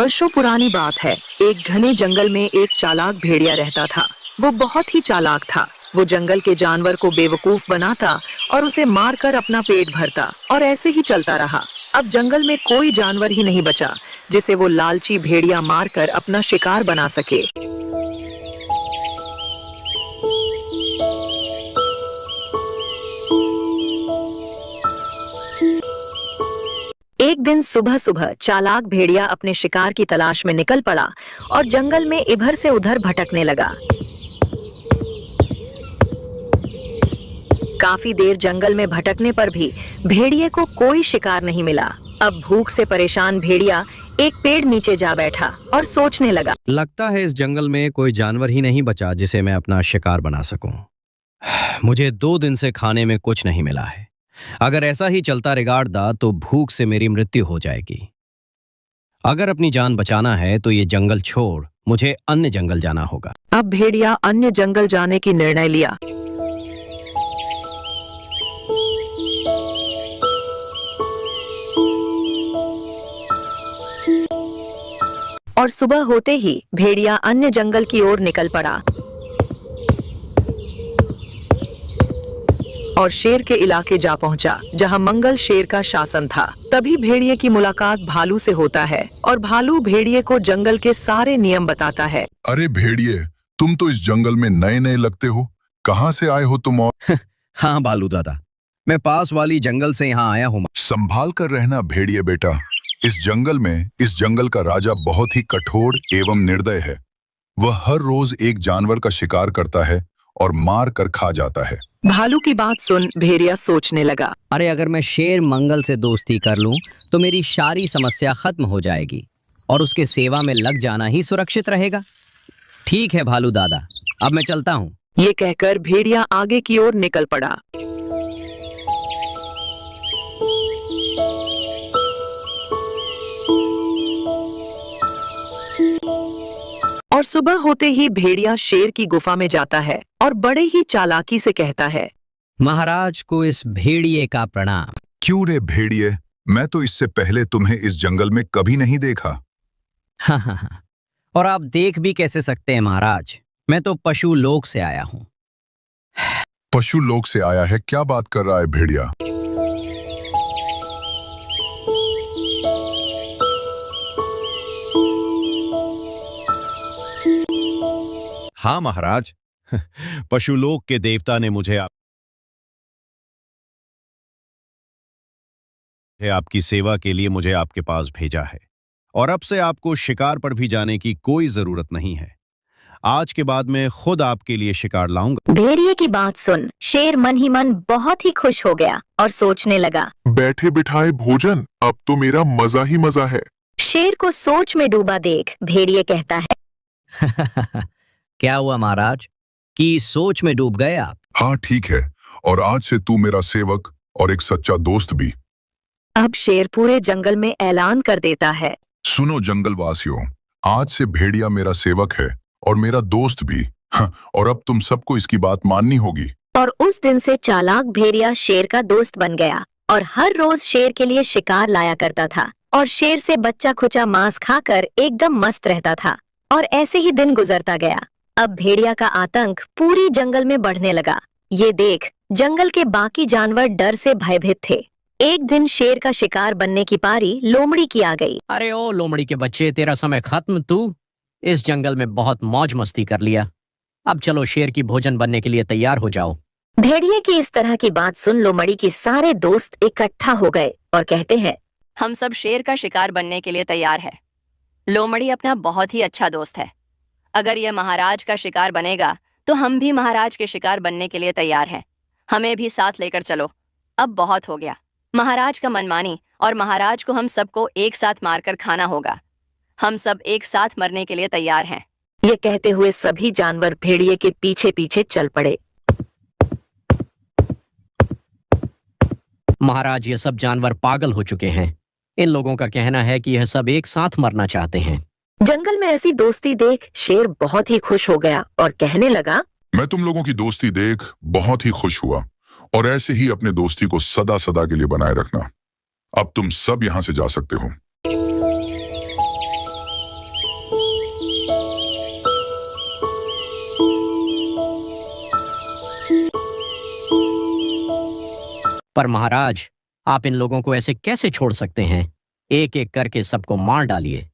वर्षों पुरानी बात है। एक घने जंगल में एक चालाक भेड़िया रहता था। वो बहुत ही चालाक था। वो जंगल के जानवर को बेवकूफ बनाता और उसे मारकर अपना पेट भरता और ऐसे ही चलता रहा। अब जंगल में कोई जानवर ही नहीं बचा जिसे वो लालची भेड़िया मारकर अपना शिकार बना सके। एक दिन सुबह सुबह चालाक भेड़िया अपने शिकार की तलाश में निकल पड़ा और जंगल में इधर से उधर भटकने लगा। काफी देर जंगल में भटकने पर भी भेड़िए को कोई शिकार नहीं मिला। अब भूख से परेशान भेड़िया एक पेड़ नीचे जा बैठा और सोचने लगा, लगता है इस जंगल में कोई जानवर ही नहीं बचा जिसे मैं अपना शिकार बना सकूं। मुझे 2 दिन से खाने में कुछ नहीं मिला है। अगर ऐसा ही चलता रहेगा तो भूख से मेरी मृत्यु हो जाएगी। अगर अपनी जान बचाना है तो ये जंगल छोड़ मुझे अन्य जंगल जाना होगा। अब भेड़िया अन्य जंगल जाने की निर्णय लिया। और सुबह होते ही भेड़िया अन्य जंगल की ओर निकल पड़ा और शेर के इलाके जा पहुंचा जहां मंगल शेर का शासन था। तभी भेड़िए की मुलाकात भालू से होता है और भालू भेड़िए को जंगल के सारे नियम बताता है। अरे भेड़िए, तुम तो इस जंगल में नए नए लगते हो। कहाँ से आए हो तुम? और हाँ बालू दादा, मैं पास वाली जंगल से यहाँ आया हूँ। संभाल कर रहना भेड़िए बेटा। इस जंगल का राजा बहुत ही कठोर एवं निर्दय है। वह हर रोज एक जानवर का शिकार करता है और मार कर खा जाता है। भालू की बात सुन भेड़िया सोचने लगा, अरे अगर मैं शेर मंगल से दोस्ती कर लूं तो मेरी सारी समस्या खत्म हो जाएगी और उसके सेवा में लग जाना ही सुरक्षित रहेगा। ठीक है भालू दादा, अब मैं चलता हूँ। ये कहकर भेड़िया आगे की ओर निकल पड़ा। और सुबह होते ही भेड़िया शेर की गुफा में जाता है और बड़े ही चालाकी से कहता है, महाराज को इस भेड़िए का प्रणाम। क्यों रे भेड़िए, मैं तो इससे पहले तुम्हें इस जंगल में कभी नहीं देखा। हाँ, और आप देख भी कैसे सकते हैं महाराज, मैं तो पशु लोक से आया हूँ। पशु लोक से आया है? क्या बात कर रहा है भेड़िया? हाँ महाराज, पशुलोक के देवता ने मुझे आपकी सेवा के लिए मुझे आपके पास भेजा है और अब से आपको शिकार पर भी जाने की कोई जरूरत नहीं है। आज के बाद मैं खुद आपके लिए शिकार लाऊंगा। भेड़िए की बात सुन शेर मन ही मन बहुत ही खुश हो गया और सोचने लगा, बैठे बिठाए भोजन, अब तो मेरा मजा ही मजा है। शेर को सोच में डूबा देख भेड़िए कहता है, क्या हुआ महाराज कि सोच में डूब गए आप? हाँ ठीक है, और आज से तू मेरा सेवक और एक सच्चा दोस्त भी। अब शेर पूरे जंगल में ऐलान कर देता है, सुनो जंगल वासियों, आज से भेड़िया मेरा सेवक है और मेरा दोस्त भी। हाँ, और अब तुम सबको इसकी बात माननी होगी। और उस दिन से चालाक भेड़िया शेर का दोस्त बन गया और हर रोज शेर के लिए शिकार लाया करता था और शेर से बच्चा खुचा मांस खाकर एकदम मस्त रहता था। और ऐसे ही दिन गुजरता गया। अब भेड़िया का आतंक पूरी जंगल में बढ़ने लगा। ये देख जंगल के बाकी जानवर डर से भयभीत थे। एक दिन शेर का शिकार बनने की पारी लोमड़ी की आ गई। अरे ओ लोमड़ी के बच्चे, तेरा समय खत्म। तू इस जंगल में बहुत मौज मस्ती कर लिया, अब चलो शेर की भोजन बनने के लिए तैयार हो जाओ। भेड़िए की इस तरह की बात सुन लोमड़ी के सारे दोस्त इकट्ठा हो गए और कहते हैं, हम सब शेर का शिकार बनने के लिए तैयार है। लोमड़ी अपना बहुत ही अच्छा दोस्त है। अगर यह महाराज का शिकार बनेगा तो हम भी महाराज के शिकार बनने के लिए तैयार हैं। हमें भी साथ लेकर चलो। अब बहुत हो गया महाराज का मनमानी और महाराज को हम सबको एक साथ मारकर खाना होगा। हम सब एक साथ मरने के लिए तैयार हैं। ये कहते हुए सभी जानवर भेड़िए के पीछे पीछे चल पड़े। महाराज, ये सब जानवर पागल हो चुके हैं। इन लोगों का कहना है कि यह सब एक साथ मरना चाहते हैं। जंगल में ऐसी दोस्ती देख शेर बहुत ही खुश हो गया और कहने लगा, मैं तुम लोगों की दोस्ती देख बहुत ही खुश हुआ और ऐसे ही अपने दोस्ती को सदा सदा के लिए बनाए रखना। अब तुम सब यहाँ से जा सकते हो। पर महाराज, आप इन लोगों को ऐसे कैसे छोड़ सकते हैं? एक एक करके सबको मार डालिए।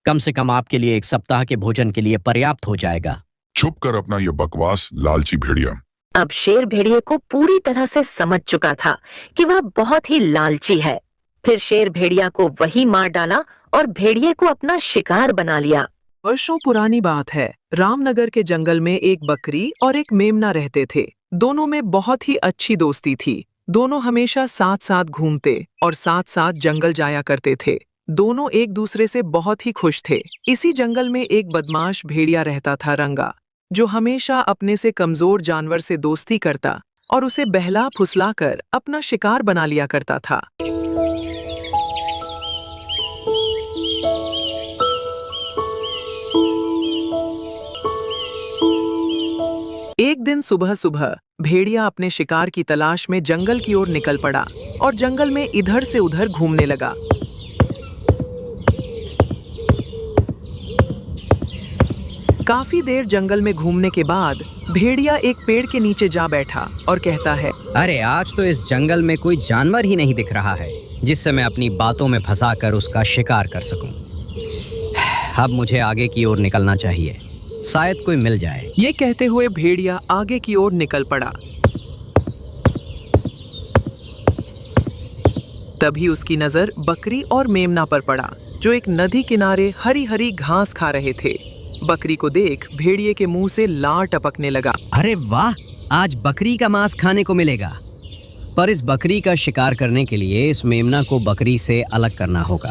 कम से कम आपके लिए एक सप्ताह के भोजन के लिए पर्याप्त हो जाएगा। चुप कर अपना ये बकवास, लालची भेड़िया। अब शेर भेड़िए को पूरी तरह से समझ चुका था कि वह बहुत ही लालची है। फिर शेर भेड़िया को वही मार डाला और भेड़िए को अपना शिकार बना लिया। वर्षों पुरानी बात है। रामनगर के जंगल में एक बकरी और एक मेमना रहते थे। दोनों में बहुत ही अच्छी दोस्ती थी। दोनों हमेशा साथ साथ घूमते और साथ साथ जंगल जाया करते थे। दोनों एक दूसरे से बहुत ही खुश थे। इसी जंगल में एक बदमाश भेड़िया रहता था, रंगा, जो हमेशा अपने से कमजोर जानवर से दोस्ती करता और उसे बहला फुसलाकर अपना शिकार बना लिया करता था। एक दिन सुबह सुबह भेड़िया अपने शिकार की तलाश में जंगल की ओर निकल पड़ा और जंगल में इधर से उधर घूमने लगा। काफी देर जंगल में घूमने के बाद भेड़िया एक पेड़ के नीचे जा बैठा और कहता है, अरे आज तो इस जंगल में कोई जानवर ही नहीं दिख रहा है जिससे मैं अपनी बातों में फंसाकर उसका शिकार कर सकूं। अब मुझे आगे की ओर निकलना चाहिए, शायद कोई मिल जाए। ये कहते हुए भेड़िया आगे की ओर निकल पड़ा। तभी उसकी नजर बकरी और मेमना पर पड़ा, जो एक नदी किनारे हरी हरी घास खा रहे थे। बकरी को देख भेड़िए के मुंह से लार टपकने लगा। अरे वाह, आज बकरी का मांस खाने को मिलेगा। पर इस बकरी का शिकार करने के लिए इस मेमना को बकरी से अलग करना होगा।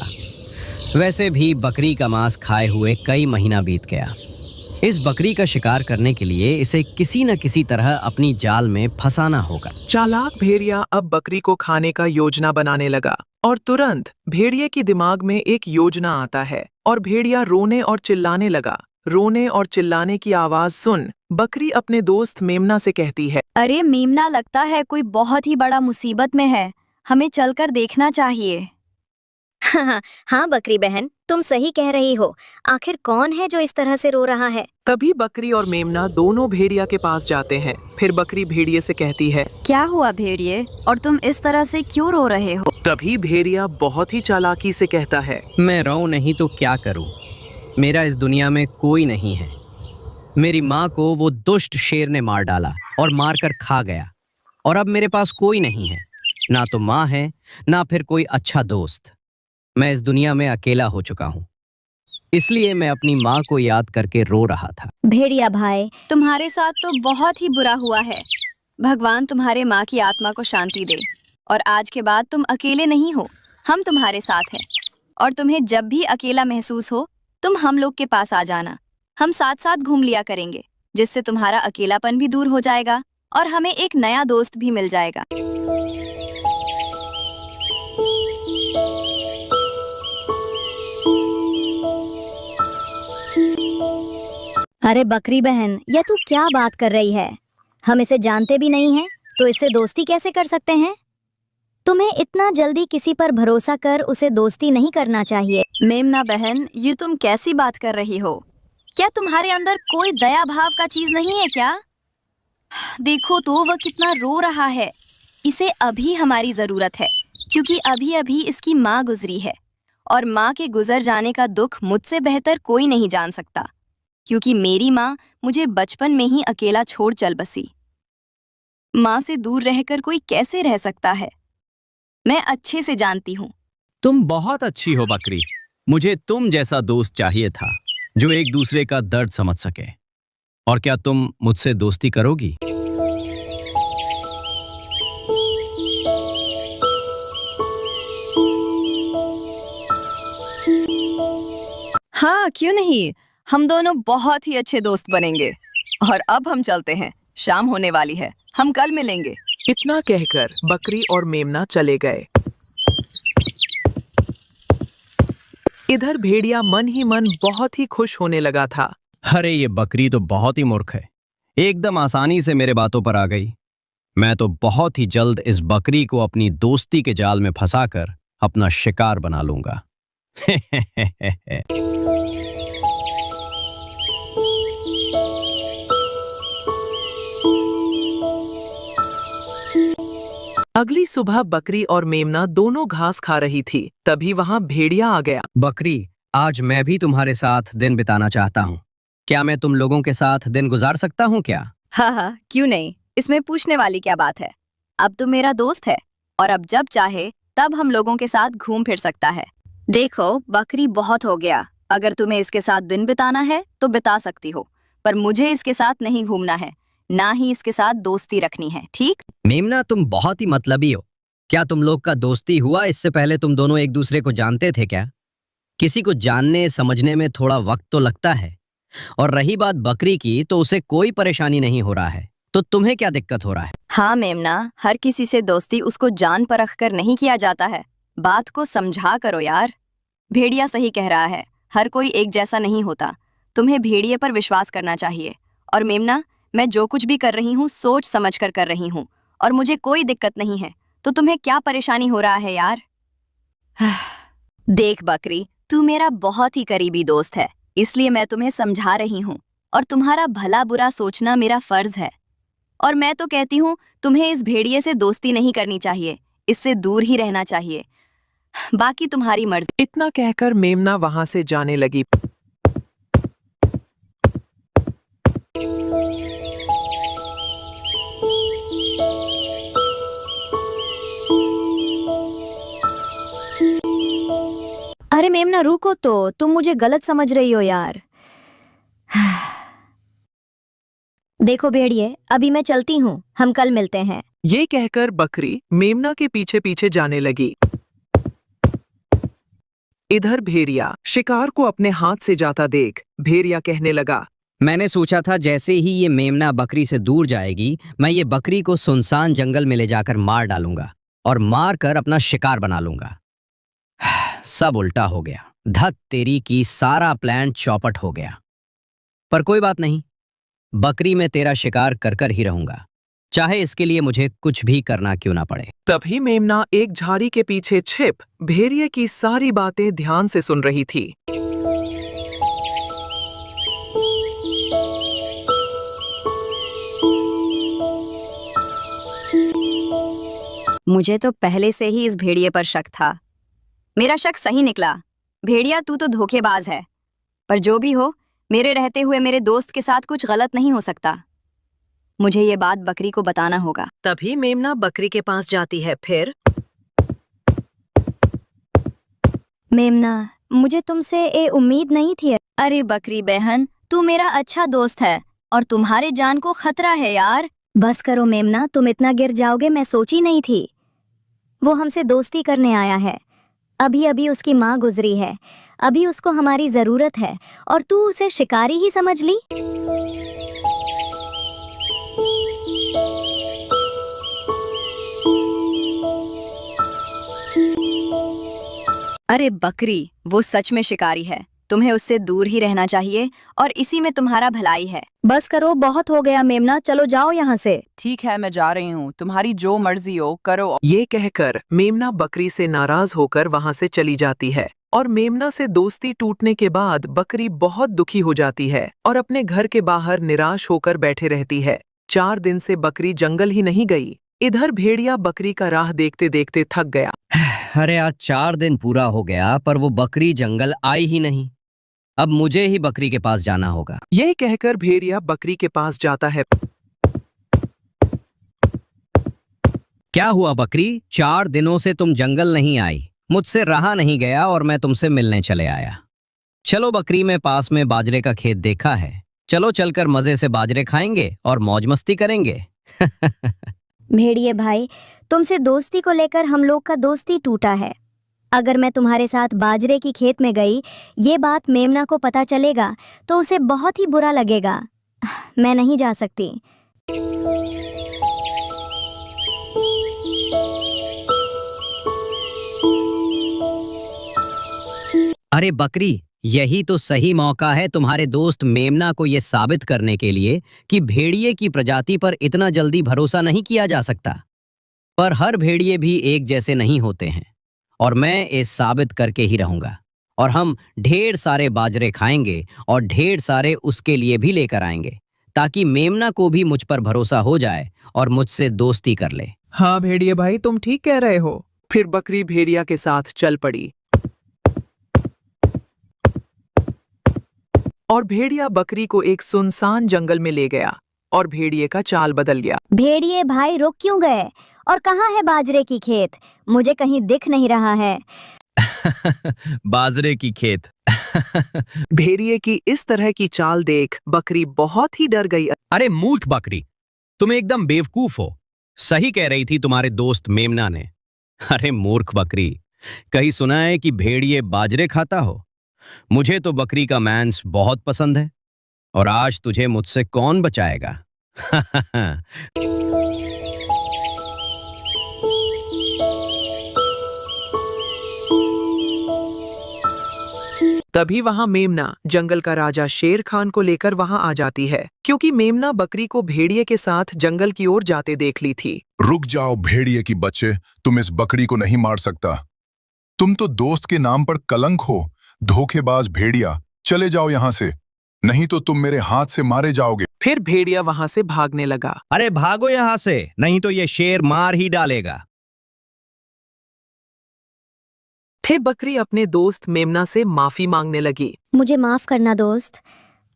वैसे भी बकरी का मांस खाए हुए कई महीना बीत गया। इस बकरी का शिकार करने के लिए इसे किसी न किसी तरह अपनी जाल में फंसाना होगा। चालाक भेड़िया अब बकरी को खाने का योजना बनाने लगा और तुरंत भेड़िए के दिमाग में एक योजना आता है और भेड़िया रोने और चिल्लाने लगा। रोने और चिल्लाने की आवाज सुन बकरी अपने दोस्त मेमना से कहती है, अरे मेमना, लगता है कोई बहुत ही बड़ा मुसीबत में है, हमें चलकर देखना चाहिए। हाँ बकरी बहन, तुम सही कह रही हो। आखिर कौन है जो इस तरह से रो रहा है? तभी बकरी और मेमना दोनों भेड़िया के पास जाते हैं। फिर बकरी भेड़िए से कहती है, क्या हुआ भेड़िए, और तुम इस तरह से क्यों रो रहे हो? तभी भेड़िया बहुत ही चालाकी से कहता है, मैं रोऊं नहीं तो क्या करूं? मेरा इस दुनिया में कोई नहीं है। मेरी माँ को वो दुष्ट शेर ने मार डाला और मारकर खा गया, और अब मेरे पास कोई नहीं है, ना तो माँ है ना फिर कोई अच्छा दोस्त। मैं इस दुनिया में अकेला हो चुका हूँ, इसलिए मैं अपनी माँ को याद करके रो रहा था। भेड़िया भाई, तुम्हारे साथ तो बहुत ही बुरा हुआ है। भगवान तुम्हारे माँ की आत्मा को शांति दे, और आज के बाद तुम अकेले नहीं हो, हम तुम्हारे साथ हैं। और तुम्हें जब भी अकेला महसूस हो, तुम हम लोग के पास आ जाना। हम साथ साथ घूम लिया करेंगे, जिससे तुम्हारा अकेलापन भी दूर हो जाएगा और हमें एक नया दोस्त भी मिल जाएगा। अरे बकरी बहन, ये तू क्या बात कर रही है? हम इसे जानते भी नहीं हैं, तो इससे दोस्ती कैसे कर सकते हैं? तुम्हें इतना जल्दी किसी पर भरोसा कर उसे दोस्ती नहीं करना चाहिए। मेमना बहन, ये तुम कैसी बात कर रही हो? क्या तुम्हारे अंदर कोई दया भाव का चीज नहीं है क्या? देखो तो वह कितना रो रहा है। इसे अभी हमारी जरूरत है, क्योंकि अभी अभी इसकी माँ गुजरी है, और माँ के गुजर जाने का दुख मुझसे बेहतर कोई नहीं जान सकता, क्योंकि मेरी माँ मुझे बचपन में ही अकेला छोड़ चल बसी। माँ से दूर रहकर कोई कैसे रह सकता है? मैं अच्छे से जानती हूँ। तुम बहुत अच्छी हो बकरी। मुझे तुम जैसा दोस्त चाहिए था, जो एक दूसरे का दर्द समझ सके। और क्या तुम मुझसे दोस्ती करोगी? हाँ, क्यों नहीं, हम दोनों बहुत ही अच्छे दोस्त बनेंगे। और अब हम चलते हैं, शाम होने वाली है, हम कल मिलेंगे। इतना कहकर बकरी और मेमना चले गए। इधर भेड़िया मन ही मन बहुत ही खुश होने लगा था। अरे ये बकरी तो बहुत ही मूर्ख है, एकदम आसानी से मेरे बातों पर आ गई। मैं तो बहुत ही जल्द इस बकरी को अपनी दोस्ती के जाल में फंसाकर अपना शिकार बना लूंगा। अगली सुबह बकरी और मेमना दोनों घास खा रही थी। तभी वहां भेड़िया आ गया। बकरी, आज मैं भी तुम्हारे साथ दिन बिताना चाहता हूँ। क्या मैं तुम लोगों के साथ दिन गुजार सकता हूँ क्या? हाँ हाँ, क्यों नहीं, इसमें पूछने वाली क्या बात है। अब तुम मेरा दोस्त है और अब जब चाहे तब हम लोगों के साथ घूम फिर सकता है। देखो बकरी, बहुत हो गया। अगर तुम्हें इसके साथ दिन बिताना है तो बिता सकती हो, पर मुझे इसके साथ नहीं घूमना है, ना ही इसके साथ दोस्ती रखनी है, ठीक? मेमना, तुम बहुत ही मतलबी हो। क्या तुम लोग का दोस्ती हुआ इससे पहले तुम दोनों एक दूसरे को जानते थे क्या? किसी को जानने समझने में थोड़ा वक्त तो लगता है। और रही बात बकरी की, तो उसे कोई परेशानी नहीं हो रहा है, तो तुम्हें क्या दिक्कत हो रहा है? हाँ मेमना, हर किसी से दोस्ती उसको जान परख कर नहीं किया जाता है। बात को समझा करो यार। भेड़िया सही कह रहा है, हर कोई एक जैसा नहीं होता। तुम्हें भेड़िए पर विश्वास करना चाहिए। और मेमना, मैं जो कुछ भी कर रही हूँ सोच समझ कर रही हूँ और मुझे कोई दिक्कत नहीं है, तो तुम्हें क्या परेशानी हो रहा है यार? देख बकरी, तू मेरा बहुत ही करीबी दोस्त है, इसलिए मैं तुम्हें समझा रही हूँ और तुम्हारा भला बुरा सोचना मेरा फर्ज है। और मैं तो कहती हूँ तुम्हें इस भेड़िए से दोस्ती नहीं करनी चाहिए, इससे दूर ही रहना चाहिए। बाकी तुम्हारी मर्जी। इतना कहकर मेमना वहां से जाने लगी। अरे मेमना रुको तो, तुम मुझे गलत समझ रही हो यार। देखो भेड़िए, अभी मैं चलती हूँ, हम कल मिलते हैं। ये कहकर बकरी मेमना के पीछे पीछे जाने लगी। इधर भेड़िया शिकार को अपने हाथ से जाता देख भेड़िया कहने लगा, मैंने सोचा था जैसे ही ये मेमना बकरी से दूर जाएगी, मैं ये बकरी को सुनसान जंगल में ले जाकर मार डालूंगा और मार कर अपना शिकार बना लूंगा। सब उल्टा हो गया। धत तेरी की, सारा प्लान चौपट हो गया। पर कोई बात नहीं, बकरी में तेरा शिकार कर ही रहूंगा, चाहे इसके लिए मुझे कुछ भी करना क्यों ना पड़े। तभी मेमना एक झाड़ी के पीछे छिप भेड़िए की सारी बातें ध्यान से सुन रही थी। मुझे तो पहले से ही इस भेड़िए पर शक था। मेरा शक सही निकला। भेड़िया, तू तो धोखेबाज है, पर जो भी हो, मेरे रहते हुए मेरे दोस्त के साथ कुछ गलत नहीं हो सकता। मुझे ये बात बकरी को बताना होगा। तभी मेमना बकरी के पास जाती है। फिर मेमना, मुझे तुमसे ये उम्मीद नहीं थी। अरे बकरी बहन, तू मेरा अच्छा दोस्त है और तुम्हारे जान को खतरा है यार। बस करो मेमना, तुम इतना गिर जाओगे मैं सोची नहीं थी। वो हमसे दोस्ती करने आया है। अभी अभी उसकी माँ गुजरी है, अभी उसको हमारी जरूरत है और तू उसे शिकारी ही समझ ली। अरे बकरी, वो सच में शिकारी है, तुम्हें उससे दूर ही रहना चाहिए और इसी में तुम्हारा भलाई है। बस करो, बहुत हो गया मेमना, चलो जाओ यहाँ से। ठीक है, मैं जा रही हूँ, तुम्हारी जो मर्जी हो करो। ये कहकर मेमना बकरी से नाराज होकर वहां से चली जाती है और मेमना से दोस्ती टूटने के बाद बकरी बहुत दुखी हो जाती है और अपने घर के बाहर निराश होकर बैठे रहती है। 4 दिन से बकरी जंगल ही नहीं गई। इधर भेड़िया बकरी का राह देखते देखते थक गया। अरे आज 4 दिन पूरा हो गया, पर वो बकरी जंगल आई ही नहीं। अब मुझे ही बकरी के पास जाना होगा। ये कहकर भेड़िया बकरी के पास जाता है। क्या हुआ बकरी, 4 दिनों से तुम जंगल नहीं आई, मुझसे रहा नहीं गया और मैं तुमसे मिलने चले आया। चलो बकरी, में पास में बाजरे का खेत देखा है, चलो चलकर मजे से बाजरे खाएंगे और मौज मस्ती करेंगे। भेड़िए भाई, तुमसे दोस्ती को लेकर हम लोग का दोस्ती टूटा है। अगर मैं तुम्हारे साथ बाजरे की खेत में गई, ये बात मेमना को पता चलेगा तो उसे बहुत ही बुरा लगेगा। मैं नहीं जा सकती। अरे बकरी, यही तो सही मौका है तुम्हारे दोस्त मेमना को यह साबित करने के लिए कि भेड़िए की प्रजाति पर इतना जल्दी भरोसा नहीं किया जा सकता। पर हर भेड़िए भी एक जैसे नहीं होते हैं और मैं ये साबित करके ही रहूंगा। और हम ढेर सारे बाजरे खाएंगे और ढेर सारे उसके लिए भी लेकर आएंगे, ताकि मेमना को भी मुझ पर भरोसा हो जाए और मुझसे दोस्ती कर ले। हाँ भेड़िए भाई, तुम ठीक कह रहे हो। फिर बकरी भेड़िया के साथ चल पड़ी और भेड़िया बकरी को एक सुनसान जंगल में ले गया और भेड़िए का चाल बदल गया। भेड़िए भाई रुक क्यों गए? और कहाँ है बाजरे की खेत? मुझे कहीं दिख नहीं रहा है। बाजरे की खेत। भेड़िए की इस तरह की चाल देख बकरी बहुत ही डर गई। अरे मूर्ख बकरी, तुम एकदम बेवकूफ हो। सही कह रही थी तुम्हारे दोस्त मेमना ने। अरे मूर्ख बकरी, कहीं सुना है कि भेड़िए बाजरे खाता हो? मुझे तो बकरी का मांस बहुत पसंद है और आज तुझे मुझसे कौन बचाएगा? तभी वहां मेमना जंगल का राजा शेर खान को लेकर वहां आ जाती है, क्योंकि मेमना बकरी को भेड़िए के साथ जंगल की ओर जाते देख ली थी। रुक जाओ भेड़िए की बच्चे, तुम इस बकरी को नहीं मार सकता। तुम तो दोस्त के नाम पर कलंक हो, धोखेबाज भेड़िया। चले जाओ यहाँ से, नहीं तो तुम मेरे हाथ से मारे जाओगे। फिर भेड़िया वहां से भागने लगा। अरे भागो यहां से, नहीं तो ये शेर मार ही डालेगा। फिर बकरी अपने दोस्त मेमना से माफी मांगने लगी। मुझे माफ करना दोस्त।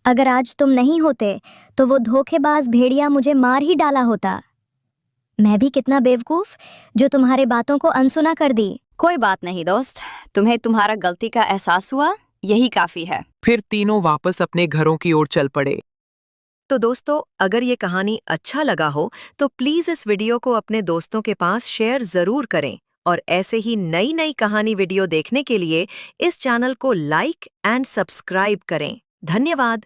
अगर आज तुम नहीं होते तो वो धोखेबाज भेड़िया मुझे मार ही डाला होता। मैं भी कितना बेवकूफ जो तुम्हारे बातों को अनसुना कर दी। कोई बात नहीं दोस्त, तुम्हें तुम्हारा गलती का एहसास हुआ, यही काफी है। फिर तीनों वापस अपने घरों की ओर चल पड़े। तो दोस्तों, अगर ये कहानी अच्छा लगा हो तो प्लीज इस वीडियो को अपने दोस्तों के पास शेयर जरूर करें और ऐसे ही नई नई कहानी वीडियो देखने के लिए इस चैनल को लाइक एंड सब्सक्राइब करें। धन्यवाद।